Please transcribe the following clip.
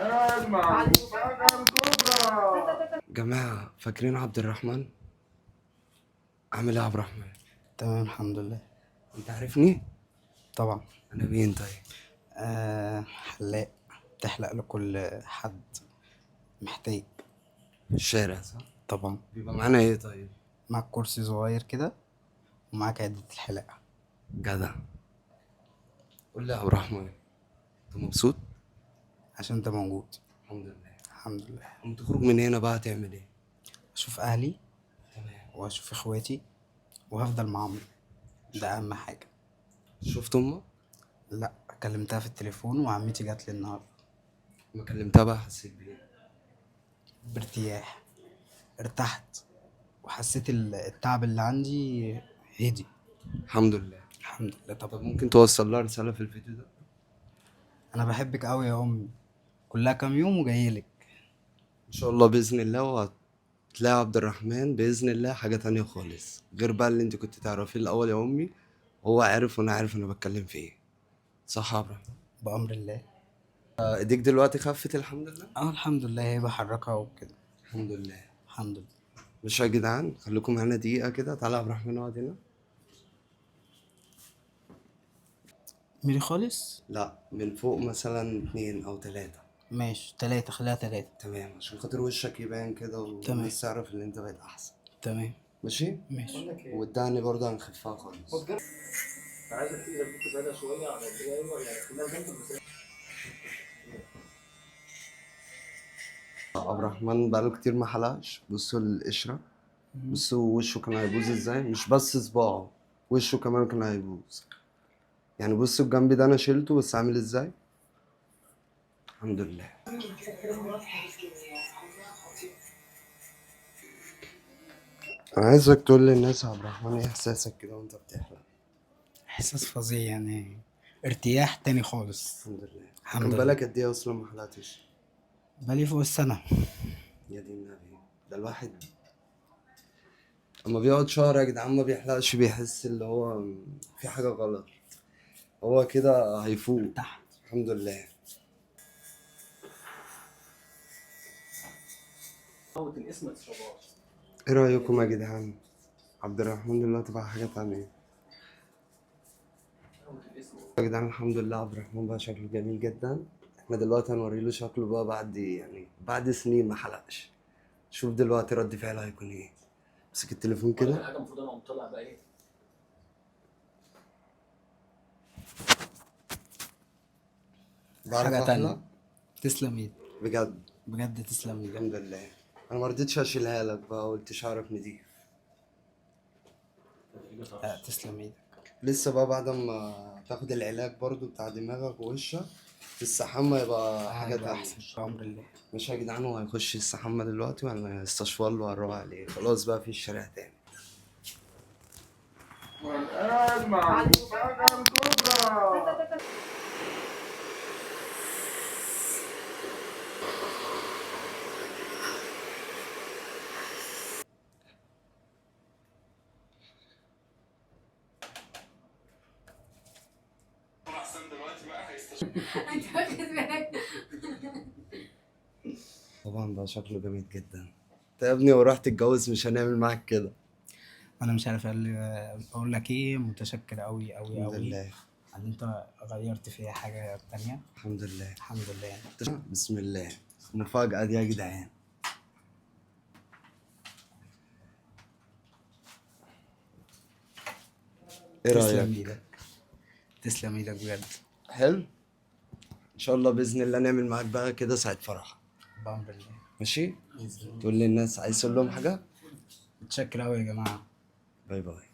أجمع المفاجأة الكبرى. جماعة فاكرين عبد الرحمن؟ عامل ايه يا عبد الرحمن؟ تمام الحمد لله. انت عارفني؟ طبعا. انا مين طيب؟ حلاق تحلق لكل حد محتاج. في الشارع صح؟ طبعا. بيبقى معانا ايه طيب؟ معاك كرسي صغير كده ومعاك عدة الحلاقة. جدع. قول لي يا عبد الرحمن، انت مبسوط؟ عشان انت موجود. الحمد لله. الحمد لله. قوم تخرج من هنا بقى تعمل ايه؟ اشوف اهلي تمام. واشوف اخواتي وهفضل معاهم، ده اهم حاجة. شفت امك؟ لا، كلمتها في التليفون وعمتي جات لي النهارده. ما كلمتها بقى حسيت بايه؟ بارتياح، ارتحت وحسيت التعب اللي عندي هدي. الحمد لله. الحمد لله. طب طب ممكن توصل لها رسالة في الفيديو ده؟ انا بحبك قوي يا امي، كلها كام يوم وجايلك. ان شاء الله باذن الله، وهتلاقي عبد الرحمن باذن الله حاجة تانية خالص غير بقى اللي انت كنت تعرفيه الاول يا امي. هو عارف وانا عارف انا بتكلم في ايه. صح يا عبد الرحمن؟ بأمر الله. ايديك دلوقتي خفت الحمد لله. الحمد لله، هي بحركها وكده. الحمد لله. الحمد لله. مش يا جدعان خليكم معانا دقيقة كده. تعالى يا عبد الرحمن اقعد هنا. ميري خالص. لا من فوق مثلا 2 أو 3. ماشي 3، خليها 3. تمام عشان خاطر وشك يبان كده تمام. والناس تعرف ان انت بقيت احسن. تمام. ماشي. ماشي. والدعني برضه هنخفها خالص. عايزك اذا كنت بعيدة شوية عن الدقايق يعني خليها جنب المسافة. عبد الرحمن بقاله كتير ما حلقش. بصوا القشرة، بصوا وشه كان هيبوظ ازاي. مش بس صباعه، وشه كمان كان هيبوظ. يعني بصوا الجنب ده انا شلته بس عامل ازاي. الحمد لله. انا عايزك تقول للناس يا عبد الرحمن ايه احساسك كده وانت بتحلم. احساس فظيع يعني، ارتياح تاني خالص. الحمد لله. الحمد كان لله. بالك قد ايه اصلا ما حلقتش؟ بقالي فوق السنة. يا دي النبي، ده الواحد اما بيقعد شهر يا جدعان ما بيحلقش بيحس اللي هو في حاجة غلط. هو كده هيفوق. تحت. الحمد لله. موت الاسم ما تشربهاش. ايه رأيكم يا جدعان؟ عبد الرحمن دلوقتي بقى حاجة تانية. موت الاسم. يا جدعان الحمد لله عبد الرحمن بقى شكله جميل جدا. احنا دلوقتي هنوريله شكله بقى بعد سنين ما حلقش. شوف دلوقتي رد فعله هيكون ايه. امسك التليفون كده. حاجة المفروض انا اقوم طالع بقى ايه؟ بعرف حاجة أحلق تانية. تسلم ايدك. بجد. بجد تسلم ايدك. الحمد لله. انا ما رضيتش اشيلها لك بقى، قلت شعرك نضيف. لا تسلم ايدك. لسه بقى بعد ما تاخد العلاج برضو بتاع دماغك ووشك تستحمى يبقى حاجة هيبقى تانية. احسن بأمر الله. ماشي يا جدعان، هو هيخش يستحمى دلوقتي وهنستشفى له وهنروح عليه. خلاص بقى في الشارع تاني. أجمع المفاجأة الكبرى. انت واخد بالك؟ طبعا بقى شكله جميل جدا. انت يا ابني وراح تتجوز مش هنعمل معاك كده. انا مش عارف اقول لك ايه، متشكر قوي قوي الحمد قوي لله. ان انت غيرت فيها حاجة تانية. الحمد لله. الحمد لله يعني. بسم الله. المفاجأة دي يا جدعان. ايه تسلم رأيك؟ ايدك. تسلم ايدك بجد. حلو. ان شاء الله باذن الله نعمل معاك بقى كده ساعة فرح. بأمر الله. ماشي. بإذن الله. تقول للناس عايز تقول لهم حاجة. متشكر قوي يا جماعة. باي باي.